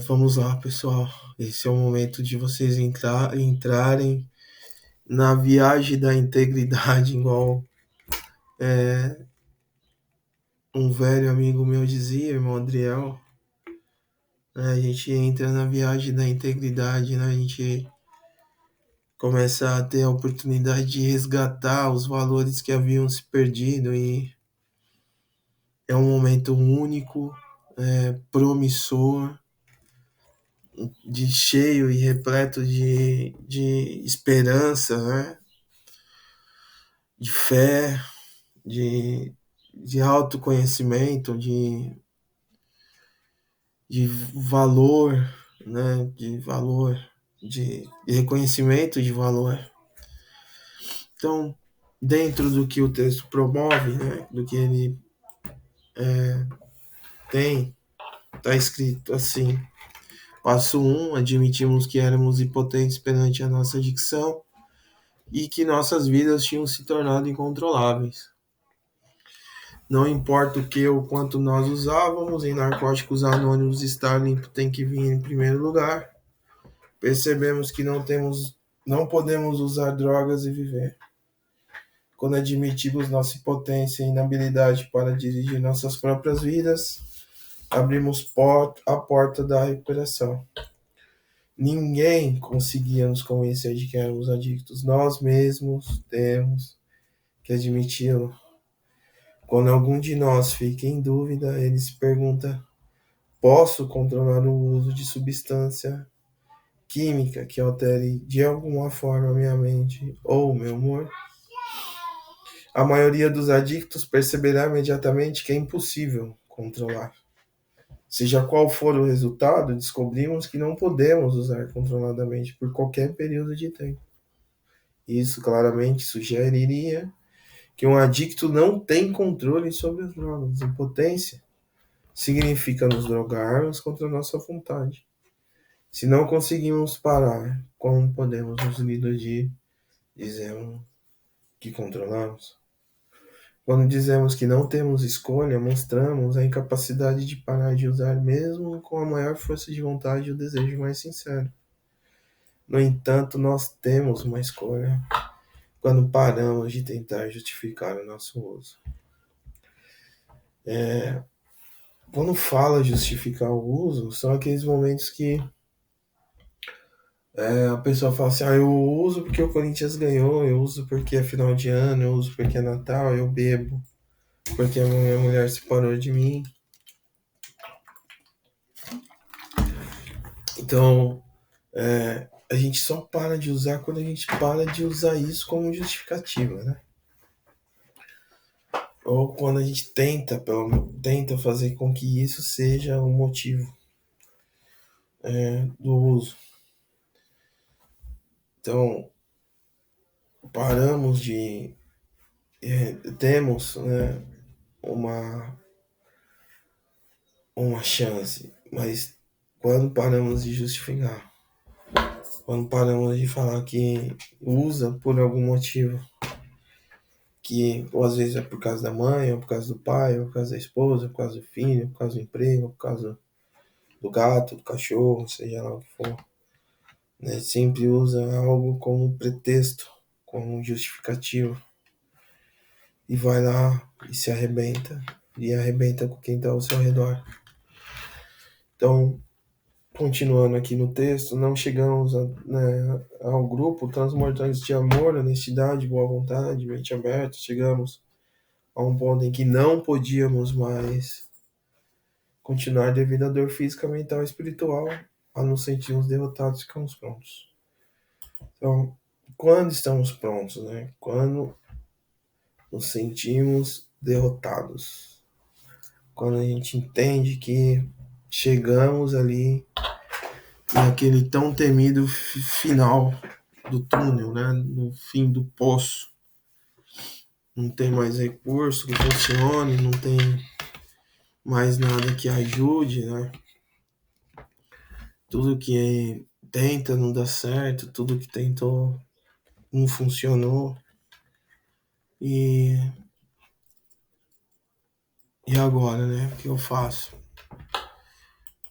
Vamos lá, pessoal. Esse é o momento de vocês entrarem na viagem da integridade, igual um velho amigo meu dizia, irmão Adriel. A gente entra na viagem da integridade, né? A gente começa a ter a oportunidade de resgatar os valores que haviam se perdido e é um momento único, promissor, de cheio e repleto de esperança, né? De fé, de, de autoconhecimento, de valor, né? De valor, de reconhecimento de valor. Então, dentro do que o texto promove, né? Do que ele tem, está escrito assim: passo 1, admitimos que éramos impotentes perante a nossa adicção e que nossas vidas tinham se tornado incontroláveis. Não importa o que ou quanto nós usávamos, em Narcóticos Anônimos estar limpo tem que vir em primeiro lugar. Percebemos que não podemos usar drogas e viver. Quando admitimos nossa impotência e inabilidade para dirigir nossas próprias vidas, abrimos a porta da recuperação. Ninguém conseguia nos convencer de que éramos adictos. Nós mesmos temos que admiti-lo. Quando algum de nós fica em dúvida, ele se pergunta: posso controlar o uso de substância química que altere de alguma forma minha mente ou meu humor? A maioria dos adictos perceberá imediatamente que é impossível controlar. Seja qual for o resultado, descobrimos que não podemos usar controladamente por qualquer período de tempo. Isso claramente sugeriria que um adicto não tem controle sobre as drogas. Impotência significa nos drogarmos contra a nossa vontade. Se não conseguimos parar, como podemos nos iludir dizendo que controlamos? Quando dizemos que não temos escolha, mostramos a incapacidade de parar de usar mesmo com a maior força de vontade e o desejo mais sincero. No entanto, nós temos uma escolha quando paramos de tentar justificar o nosso uso. Quando fala justificar o uso, são aqueles momentos que a pessoa fala assim: eu uso porque o Corinthians ganhou, eu uso porque é final de ano, eu uso porque é Natal, eu bebo porque a minha mulher se parou de mim. Então, a gente só para de usar quando a gente para de usar isso como justificativa, né? Ou quando a gente tenta fazer com que isso seja o motivo do uso. Então, paramos de. Temos, né, uma, uma chance, mas quando paramos de justificar, quando paramos de falar que usa por algum motivo, que ou às vezes é por causa da mãe, ou por causa do pai, ou por causa da esposa, ou por causa do filho, ou por causa do emprego, ou por causa do gato, do cachorro, seja lá o que for, né? Sempre usa algo como pretexto, como justificativo, e vai lá e arrebenta com quem está ao seu redor. Então, continuando aqui no texto, não chegamos ao grupo transbordantes de amor, honestidade, boa vontade, mente aberta, chegamos a um ponto em que não podíamos mais continuar devido à dor física, mental e espiritual, a nos sentirmos derrotados e ficamos prontos. Então, quando estamos prontos, né? Quando nos sentimos derrotados, quando a gente entende que chegamos ali naquele tão temido final do túnel, né? No fim do poço. Não tem mais recurso que funcione, não tem mais nada que ajude, né? Tudo que tenta não dá certo, tudo que tentou não funcionou. E, e agora, né? O que eu faço?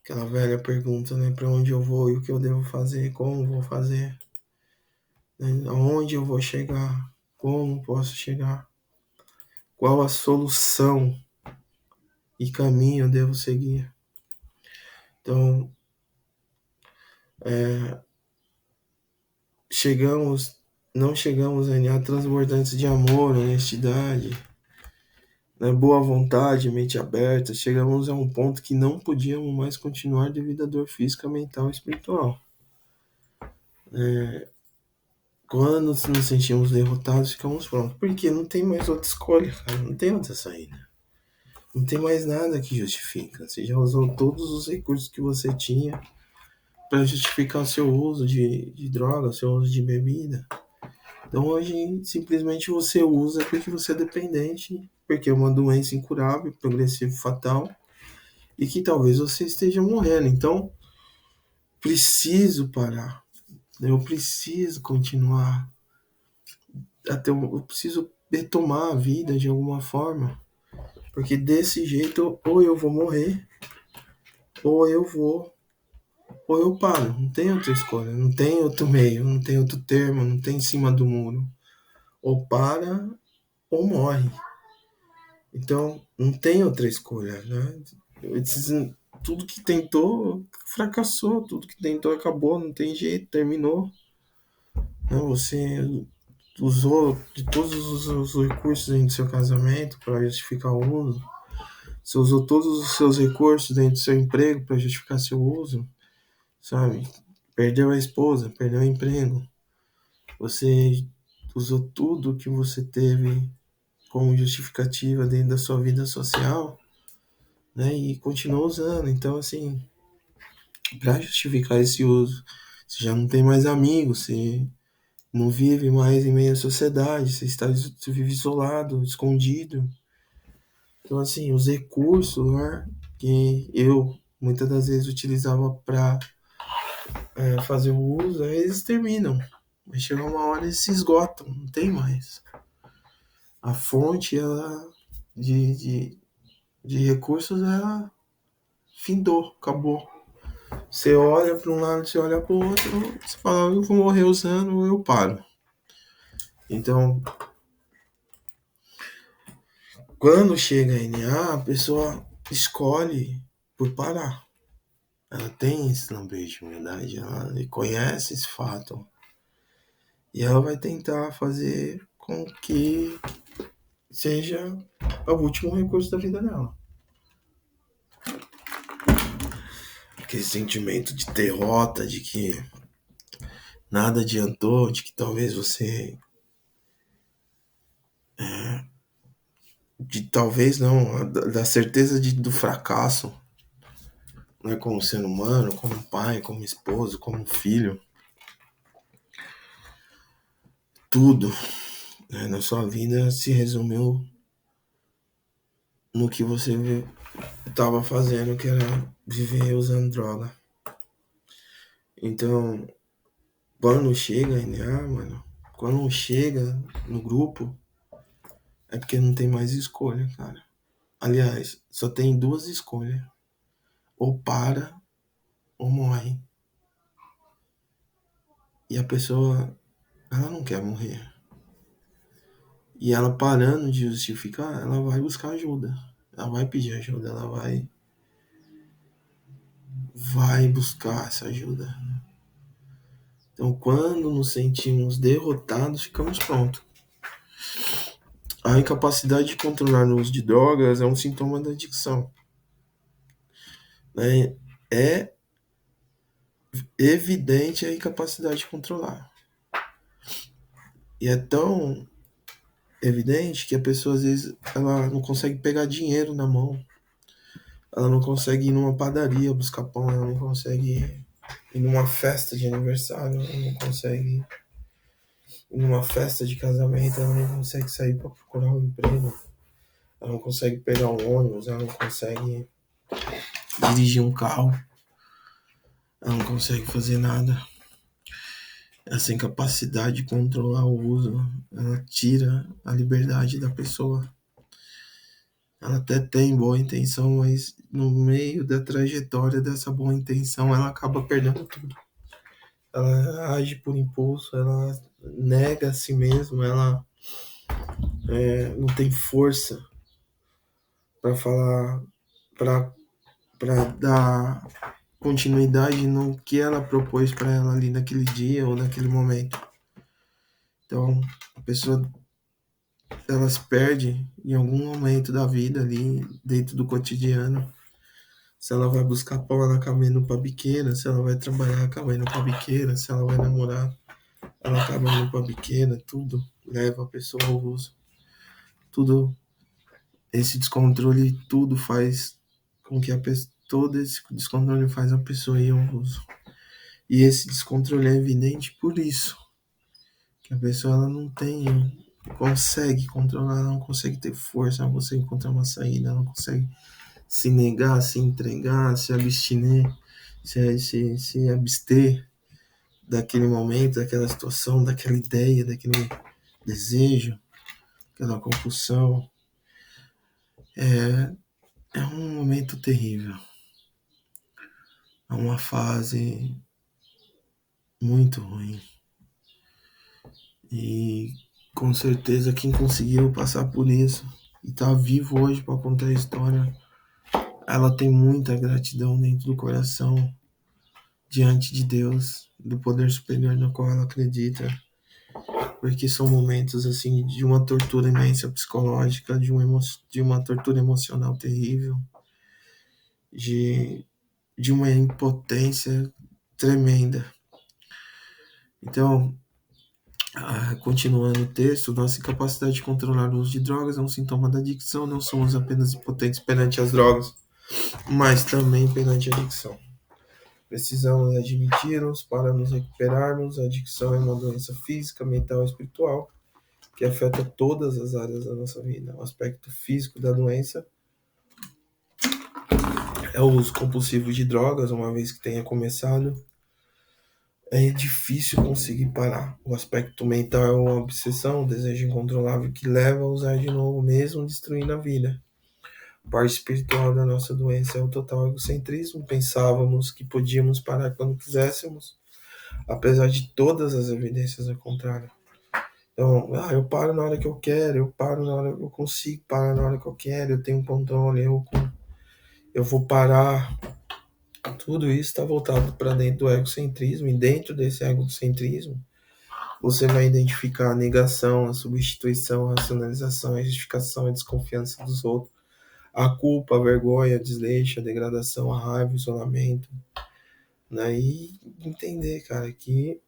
Aquela velha pergunta, né? Para onde eu vou e o que eu devo fazer, como vou fazer, né? Aonde eu vou chegar, como posso chegar, qual a solução e caminho eu devo seguir. Então, chegamos, não chegamos a transbordantes de amor, honestidade, né, boa vontade, mente aberta. Chegamos a um ponto que não podíamos mais continuar devido à dor física, mental e espiritual. Quando nos sentimos derrotados, ficamos prontos. Porque não tem mais outra escolha, cara. Não tem outra saída. Não tem mais nada que justifica. Você já usou todos os recursos que você tinha para justificar o seu uso de droga, o seu uso de bebida. Então hoje simplesmente você usa porque você é dependente, porque é uma doença incurável, progressiva e fatal, e que talvez você esteja morrendo. Então preciso parar. Eu preciso continuar. Eu preciso retomar a vida de alguma forma. Porque desse jeito, ou eu vou morrer, ou eu vou, ou eu paro. Não tem outra escolha, não tem outro meio, não tem outro termo, não tem em cima do muro. Ou para, ou morre. Então, não tem outra escolha, né? Tudo que tentou, fracassou. Tudo que tentou, acabou. Não tem jeito, terminou. Não, você usou de todos os recursos dentro do seu casamento para justificar o uso. Você usou todos os seus recursos dentro do seu emprego para justificar seu uso, sabe? Perdeu a esposa, perdeu o emprego. Você usou tudo que você teve como justificativa dentro da sua vida social, né? E continuou usando. Então, assim, para justificar esse uso, você já não tem mais amigos, você não vive mais em meio à sociedade, você vive isolado, escondido. Então, assim, os recursos, né, que eu muitas das vezes utilizava para fazer o uso, eles terminam. Mas chega uma hora eles se esgotam, não tem mais. A fonte ela, de recursos ela findou, acabou. Você olha para um lado, você olha para o outro, você fala, eu vou morrer usando ou eu paro. Então, quando chega a NA, a pessoa escolhe por parar. Ela tem esse lampejo de humildade, ela reconhece esse fato. E ela vai tentar fazer com que seja o último recurso da vida dela. Aquele sentimento de derrota, de que nada adiantou, de que talvez você. De talvez não, da certeza do fracasso, né, como ser humano, como pai, como esposo, como filho. Tudo, né, na sua vida se resumiu no que você estava fazendo, que era viver usando droga. Então, quando chega a NA, mano, quando chega no grupo, é porque não tem mais escolha, cara. Aliás, só tem duas escolhas. Ou para, ou morre. E a pessoa, ela não quer morrer. E ela parando de justificar, ela vai buscar ajuda. Ela vai pedir ajuda, ela vai buscar essa ajuda. Então, quando nos sentimos derrotados, ficamos prontos. A incapacidade de controlar o uso de drogas é um sintoma da adicção. Né? É evidente a incapacidade de controlar. E é tão evidente que a pessoa, às vezes, ela não consegue pegar dinheiro na mão. Ela não consegue ir numa padaria buscar pão, ela não consegue ir numa festa de aniversário, ela não consegue ir numa festa de casamento, ela não consegue sair para procurar um emprego, ela não consegue pegar um ônibus, ela não consegue dirigir um carro, ela não consegue fazer nada. Essa incapacidade de controlar o uso, ela tira a liberdade da pessoa. Ela até tem boa intenção, mas no meio da trajetória dessa boa intenção, ela acaba perdendo tudo. Ela age por impulso, ela nega a si mesma, ela não tem força para falar, para dar continuidade no que ela propôs para ela ali naquele dia ou naquele momento. Então, a pessoa ela se perde em algum momento da vida ali, dentro do cotidiano. Se ela vai buscar pão, ela acaba indo pra biqueira. Se ela vai trabalhar, acaba indo pra biqueira. Se ela vai namorar, ela acaba indo pra biqueira. Tudo leva a pessoa ao uso. Tudo, esse descontrole, tudo faz com que a pessoa, todo esse descontrole faz a pessoa ir ao uso. E esse descontrole é evidente por isso, que a pessoa ela não consegue controlar, ela não consegue ter força, ela não consegue encontrar uma saída, ela não consegue se negar, se entregar, se abster, se abster daquele momento, daquela situação, daquela ideia, daquele desejo, aquela compulsão. É um momento terrível. É uma fase muito ruim. E com certeza quem conseguiu passar por isso e tá vivo hoje para contar a história, ela tem muita gratidão dentro do coração diante de Deus, do poder superior no qual ela acredita, porque são momentos assim de uma tortura imensa psicológica, de uma tortura emocional terrível, de, de uma impotência tremenda. Então, continuando o texto, nossa incapacidade de controlar o uso de drogas é um sintoma da adicção. Não somos apenas impotentes perante as drogas, mas também perante a adicção. Precisamos admitir-nos para nos recuperarmos. A adicção é uma doença física, mental e espiritual que afeta todas as áreas da nossa vida. O aspecto físico da doença é o uso compulsivo de drogas, uma vez que tenha começado, é difícil conseguir parar. O aspecto mental é uma obsessão, um desejo incontrolável que leva a usar de novo, mesmo destruindo a vida. A parte espiritual da nossa doença é o total egocentrismo. Pensávamos que podíamos parar quando quiséssemos, apesar de todas as evidências ao contrário. Então, eu paro na hora que eu quero, eu paro na hora que eu consigo parar na hora que eu quero, eu tenho controle, eu vou parar. Tudo isso está voltado para dentro do egocentrismo, e dentro desse egocentrismo você vai identificar a negação, a substituição, a racionalização, a justificação, a desconfiança dos outros, a culpa, a vergonha, a desleixo, a degradação, a raiva, o isolamento, né? E entender, cara, que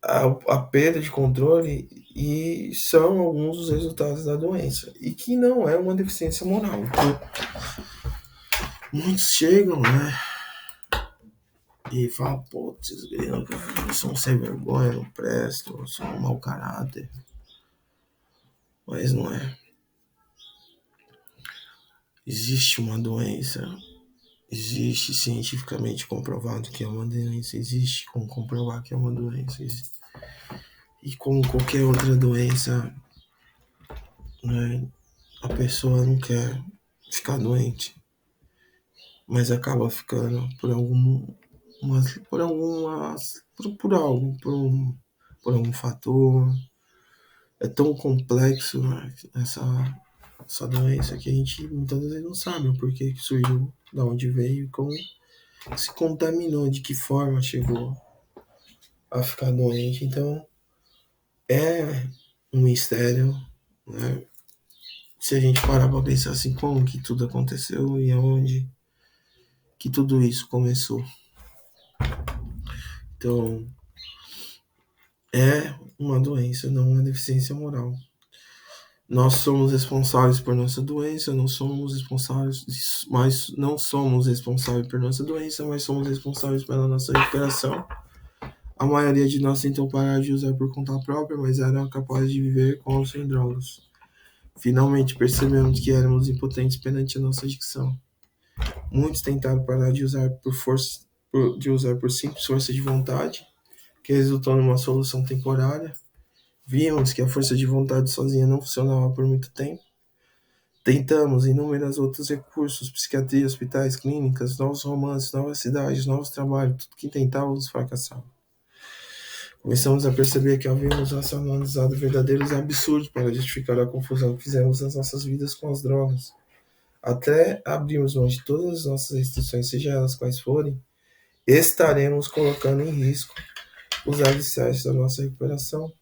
a perda de controle e são alguns dos resultados da doença e que não é uma deficiência moral. Então, muitos chegam, né? E falam, putz, eu sou um sem vergonha, não presto, eu sou um mau caráter. Mas não é. Existe uma doença, existe cientificamente comprovado que é uma doença, existe como comprovar que é uma doença. E como qualquer outra doença, né, a pessoa não quer ficar doente, mas acaba ficando por algum fator. É tão complexo, né, essa doença que a gente muitas vezes não sabe o porquê que surgiu, de onde veio, como se contaminou, de que forma chegou a ficar doente. Então, é um mistério, né? Se a gente parar para pensar assim, como que tudo aconteceu e aonde que tudo isso começou. Então, é uma doença, não uma deficiência moral. Nós somos responsáveis por nossa doença, não somos responsáveis, mas não somos responsáveis por nossa doença, mas somos responsáveis pela nossa recuperação. A maioria de nós tentou parar de usar por conta própria, mas eram capazes de viver com ou sem drogas. Finalmente percebemos que éramos impotentes perante a nossa adicção. Muitos tentaram parar de usar por simples força de vontade, que resultou numa solução temporária. Vimos que a força de vontade sozinha não funcionava por muito tempo. Tentamos inúmeros outros recursos, psiquiatria, hospitais, clínicas, novos romances, novas cidades, novos trabalhos, tudo que tentávamos fracassava. Começamos a perceber que havíamos racionalizado verdadeiros absurdos para justificar a confusão que fizemos nas nossas vidas com as drogas. Até abrirmos mão de todas as nossas restrições, seja elas quais forem, estaremos colocando em risco os alicerces da nossa recuperação.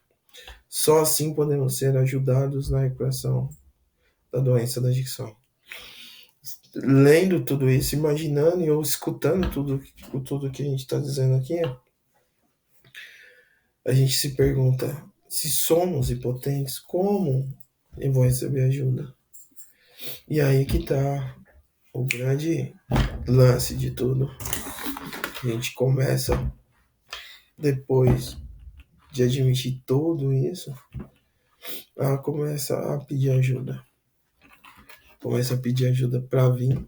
Só assim podemos ser ajudados na recuperação da doença da adicção. Lendo tudo isso, imaginando ou escutando tudo que a gente está dizendo aqui, a gente se pergunta: se somos impotentes, como eu vou receber ajuda? E aí que está o grande lance de tudo. A gente começa, depois de admitir tudo isso, ela começa a pedir ajuda. Começa a pedir ajuda para vir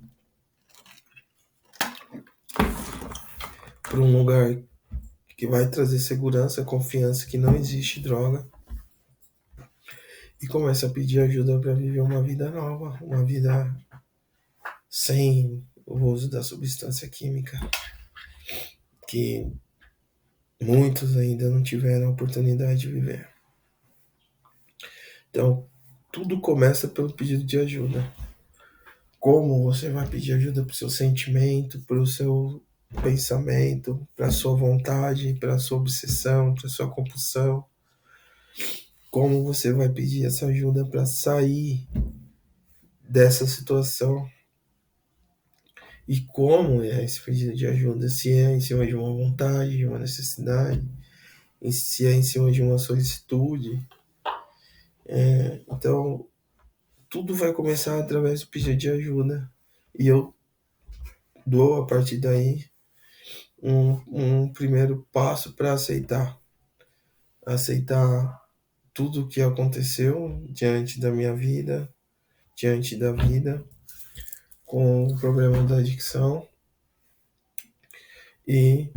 para um lugar que vai trazer segurança, confiança, que não existe droga. E começa a pedir ajuda para viver uma vida nova, uma vida sem o uso da substância química, que muitos ainda não tiveram a oportunidade de viver. Então, tudo começa pelo pedido de ajuda. Como você vai pedir ajuda para o seu sentimento, para o seu pensamento, para a sua vontade, para a sua obsessão, para a sua compulsão? Como você vai pedir essa ajuda para sair dessa situação? E como é esse pedido de ajuda? Se é em cima de uma vontade, de uma necessidade, se é em cima de uma solicitude. Então, tudo vai começar através do pedido de ajuda. E eu dou, a partir daí, um primeiro passo para aceitar. Aceitar tudo o que aconteceu diante da minha vida, diante da vida, com o problema da adicção. E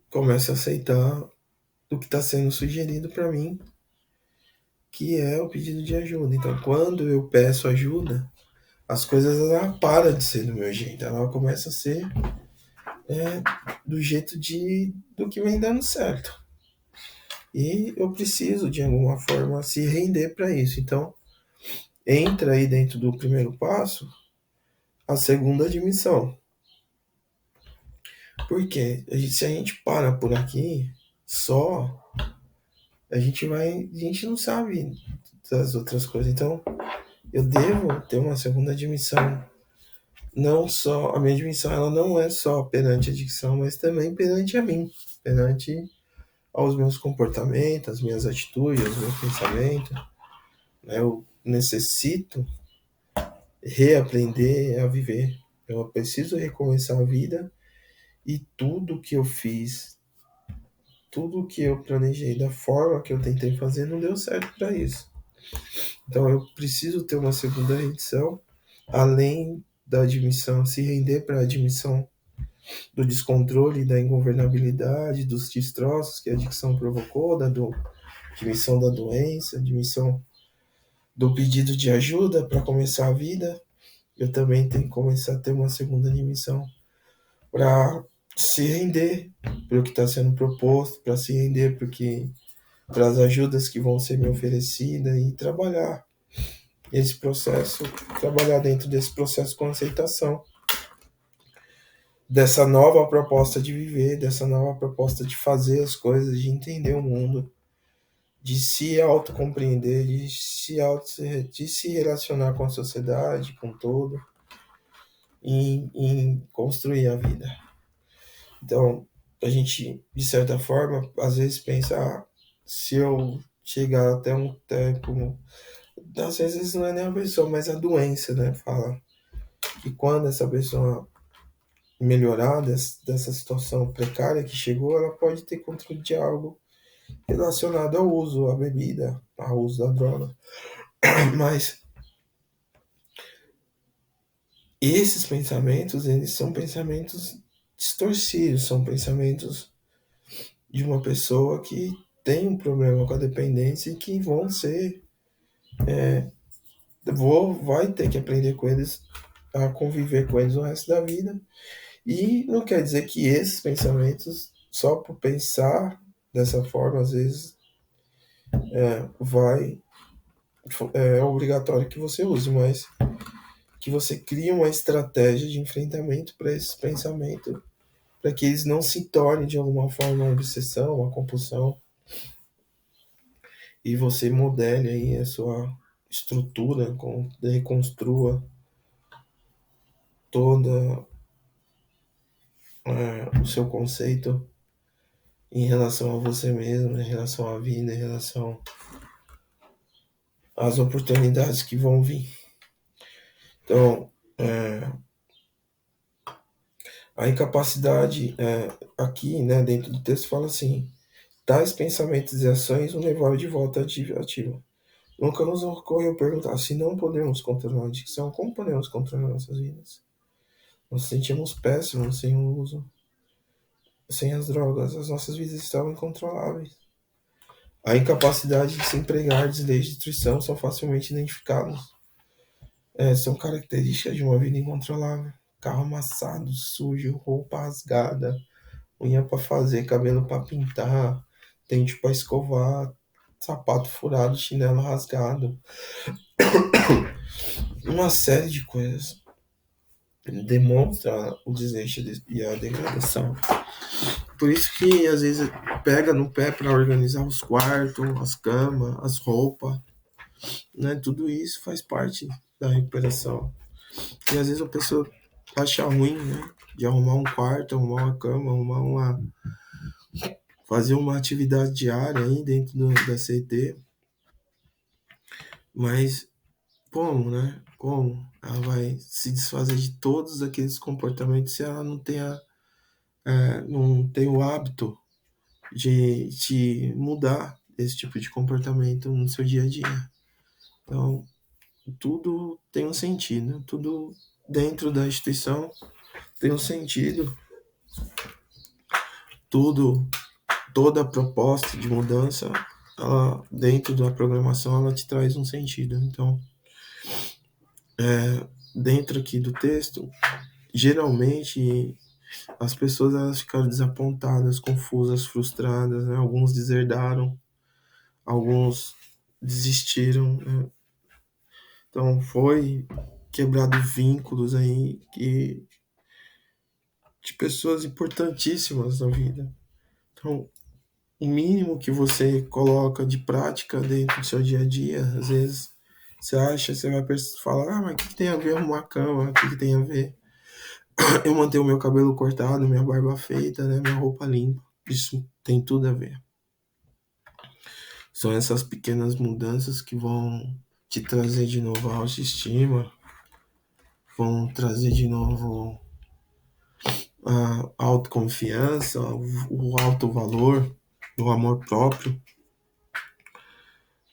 começo a aceitar o que está sendo sugerido para mim, que é o pedido de ajuda. Então, quando eu peço ajuda, as coisas ela param de ser do meu jeito, ela começa a ser do jeito do que vem dando certo. E eu preciso, de alguma forma, se render para isso. Então, entra aí dentro do primeiro passo a segunda admissão. Porque se a gente para por aqui só, a gente não sabe das outras coisas. Então, eu devo ter uma segunda admissão. Não só, a minha admissão ela não é só perante a adicção, mas também perante a mim, perante aos meus comportamentos, as minhas atitudes, os meus pensamentos. Eu necessito reaprender a viver. Eu preciso recomeçar a vida e tudo que eu fiz, tudo que eu planejei da forma que eu tentei fazer não deu certo para isso. Então eu preciso ter uma segunda rendição, além da admissão, se render para a admissão do descontrole, da ingovernabilidade, dos destroços que a adicção provocou, da admissão da doença, admissão do pedido de ajuda para começar a vida. Eu também tenho que começar a ter uma segunda admissão para se render para o que está sendo proposto, para se render para as ajudas que vão ser me oferecidas e trabalhar esse processo, trabalhar dentro desse processo com aceitação dessa nova proposta de viver, dessa nova proposta de fazer as coisas, de entender o mundo, de se autocompreender, de se relacionar com a sociedade, com todo, em construir a vida. Então, a gente, de certa forma, às vezes pensa, se eu chegar até um tempo, às vezes não é nem a pessoa, mas a doença, né? Fala que quando essa pessoa melhorar dessa situação precária que chegou, ela pode ter controle de algo relacionado ao uso, à bebida, ao uso da droga. Mas esses pensamentos, eles são pensamentos distorcidos, são pensamentos de uma pessoa que tem um problema com a dependência e que vão ser vai ter que aprender com eles, a conviver com eles o resto da vida. E não quer dizer que esses pensamentos, só por pensar dessa forma, às vezes vai é obrigatório que você use, mas que você crie uma estratégia de enfrentamento para esses pensamentos, para que eles não se tornem de alguma forma uma obsessão, uma compulsão, e você modele aí a sua estrutura, reconstrua toda o seu conceito em relação a você mesmo, em relação à vida, em relação às oportunidades que vão vir. Então, a incapacidade aqui, né, dentro do texto fala assim: tais pensamentos e ações o levaram de volta ativa. Nunca nos ocorreu perguntar: se não podemos controlar a adicção, como podemos controlar nossas vidas? Nos sentimos péssimos sem o uso, sem as drogas, as nossas vidas estavam incontroláveis. A incapacidade de se empregar, desdém são facilmente identificados. São características de uma vida incontrolável. Carro amassado, sujo, roupa rasgada, unha para fazer, cabelo para pintar, dente para escovar, sapato furado, chinelo rasgado, uma série de coisas demonstra o desleixo e a degradação. Por isso que às vezes pega no pé para organizar os quartos, as camas, as roupas, né? Tudo isso faz parte da recuperação. E às vezes a pessoa acha ruim, né? De arrumar um quarto, arrumar uma cama, fazer uma atividade diária aí dentro da CT. Mas como, né? Como ela vai se desfazer de todos aqueles comportamentos se ela não tem o hábito de mudar esse tipo de comportamento no seu dia a dia? Então, tudo tem um sentido, tudo dentro da instituição tem um sentido, tudo, toda proposta de mudança, ela, dentro da programação, ela te traz um sentido. Então, dentro aqui do texto, geralmente as pessoas elas ficaram desapontadas, confusas, frustradas, né? Alguns deserdaram, alguns desistiram, né? Então foi quebrado vínculos aí de pessoas importantíssimas na vida. Então, o mínimo que você coloca de prática dentro do seu dia a dia, às vezes você vai falar, mas o que tem a ver arrumar a cama? O que tem a ver eu manter o meu cabelo cortado, minha barba feita, né, minha roupa limpa? Isso tem tudo a ver. São essas pequenas mudanças que vão te trazer de novo a autoestima, vão trazer de novo a autoconfiança, o alto valor, o amor próprio.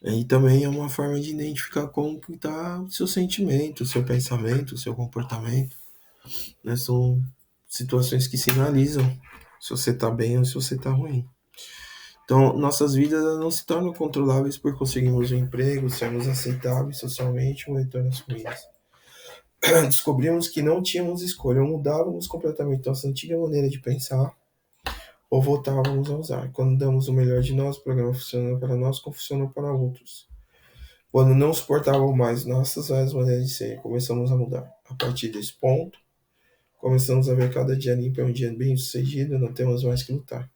E também é uma forma de identificar como que está o seu sentimento, o seu pensamento, o seu comportamento. Né? São situações que sinalizam se você está bem ou se você está ruim. Então, nossas vidas não se tornam controláveis por conseguirmos um emprego, sermos aceitáveis socialmente ou retornos ruins. Descobrimos que não tínhamos escolha, ou mudávamos completamente nossa antiga maneira de pensar, ou voltávamos a usar. Quando damos o melhor de nós, o programa funciona para nós, como funciona para outros. Quando não suportavam mais nossas várias maneiras de ser, começamos a mudar. A partir desse ponto, começamos a ver cada dia limpo é um dia bem sucedido, não temos mais que lutar.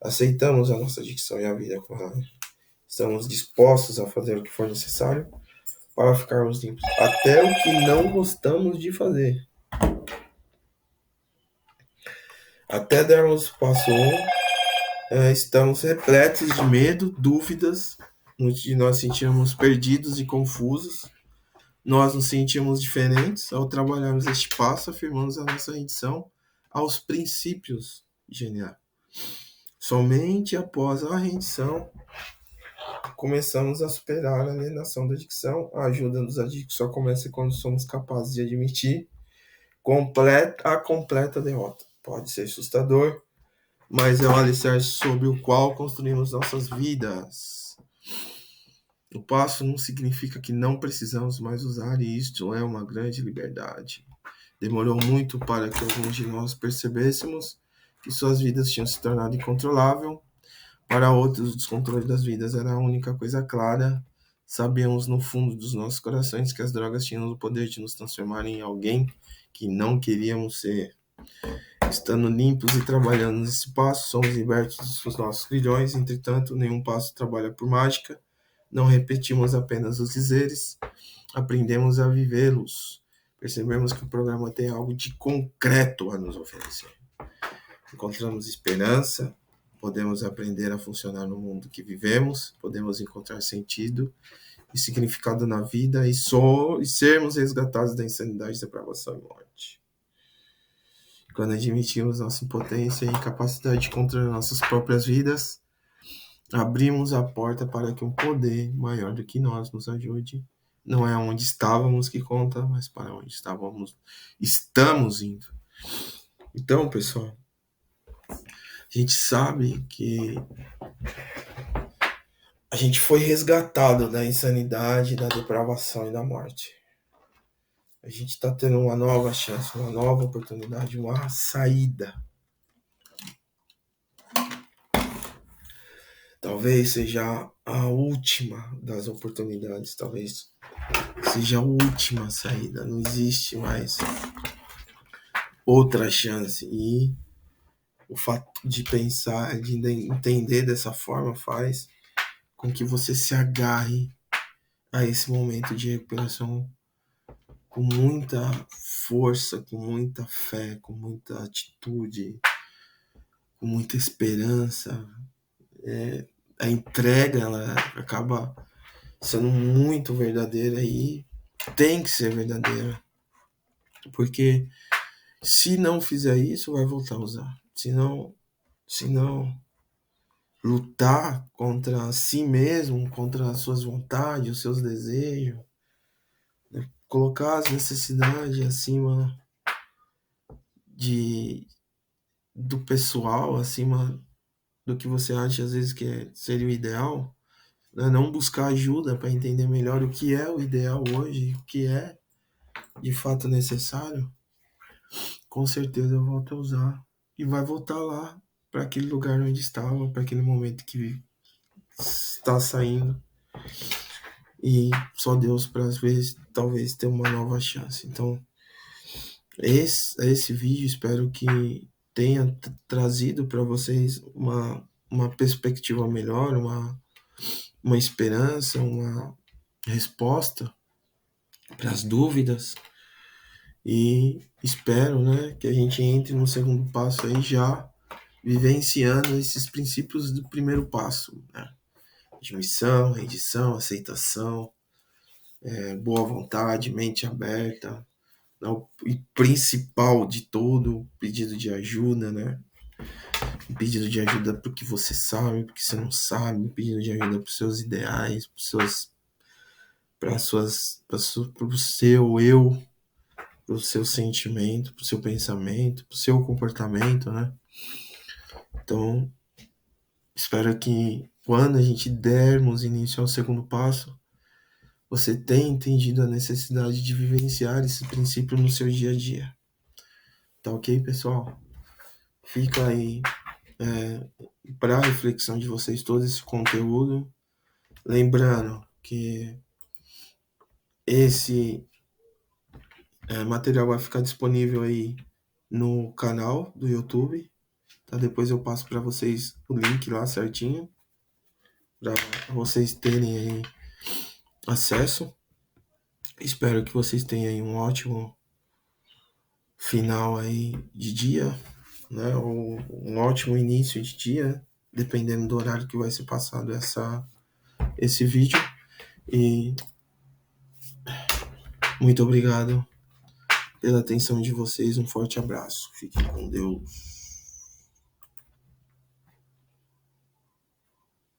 Aceitamos a nossa adicção e a vida com ela. Estamos dispostos a fazer o que for necessário para ficarmos limpos. Até o que não gostamos de fazer. Até darmos o passo 1, estamos repletos de medo, dúvidas. Muitos de nós sentimos perdidos e confusos. Nós nos sentimos diferentes. Ao trabalharmos este passo, afirmamos a nossa rendição aos princípios geniais. Somente após a rendição começamos a superar a alienação da adicção. A ajuda dos adictos só começa quando somos capazes de admitir a completa derrota. Pode ser assustador, mas é o alicerce sobre o qual construímos nossas vidas. O passo não significa que não precisamos mais usar, e isto é uma grande liberdade. Demorou muito para que alguns de nós percebêssemos que suas vidas tinham se tornado incontrolável. Para outros, o descontrole das vidas era a única coisa clara. Sabíamos no fundo dos nossos corações que as drogas tinham o poder de nos transformar em alguém que não queríamos ser. Estando limpos e trabalhando nesse passo, somos libertos dos nossos grilhões. Entretanto, nenhum passo trabalha por mágica. Não repetimos apenas os dizeres, aprendemos a vivê-los. Percebemos que o programa tem algo de concreto a nos oferecer. Encontramos esperança, podemos aprender a funcionar no mundo que vivemos, podemos encontrar sentido e significado na vida e sermos resgatados da insanidade, depravação e morte. Quando admitimos nossa impotência e incapacidade de controlar nossas próprias vidas, abrimos a porta para que um poder maior do que nós nos ajude. Não é onde estávamos que conta, mas para onde estamos indo. Então, pessoal, a gente sabe que a gente foi resgatado da insanidade, da depravação e da morte. A gente está tendo uma nova chance, uma nova oportunidade, uma saída. Talvez seja a última das oportunidades, talvez seja a última saída. Não existe mais outra chance. E o fato de pensar, de entender dessa forma, faz com que você se agarre a esse momento de recuperação com muita força, com muita fé, com muita atitude, com muita esperança. A entrega, ela acaba sendo muito verdadeira e tem que ser verdadeira. Porque se não fizer isso, vai voltar a usar. Se não lutar contra si mesmo, contra as suas vontades, os seus desejos, né? Colocar as necessidades acima do pessoal, acima do que você acha às vezes que seria o ideal, né? Não buscar ajuda para entender melhor o que é o ideal hoje, o que é de fato necessário, com certeza eu volto a usar e vai voltar lá para aquele lugar onde estava, para aquele momento que está saindo, e só Deus para às vezes talvez ter uma nova chance. Então esse vídeo espero que tenha trazido para vocês uma perspectiva melhor, uma esperança, uma resposta para as dúvidas, e espero, né, que a gente entre no segundo passo aí já vivenciando esses princípios do primeiro passo, né? Admissão, rendição, aceitação, boa vontade, mente aberta, e principal de tudo, pedido de ajuda, né? Um pedido de ajuda para o que você sabe, porque você não sabe, um pedido de ajuda para os seus ideais, para o seu eu, para o seu sentimento, para o seu pensamento, para o seu comportamento, né? Então, espero que quando a gente dermos início ao segundo passo, você tenha entendido a necessidade de vivenciar esse princípio no seu dia a dia. Tá ok, pessoal? Fica aí para a reflexão de vocês todo esse conteúdo. Lembrando que esse material vai ficar disponível aí no canal do YouTube. Tá? Depois eu passo para vocês o link lá certinho, para vocês terem aí acesso. Espero que vocês tenham aí um ótimo final aí de dia, né? Ou um ótimo início de dia, dependendo do horário que vai ser passado esse vídeo. E muito obrigado pela atenção de vocês. Um forte abraço. Fiquem com Deus.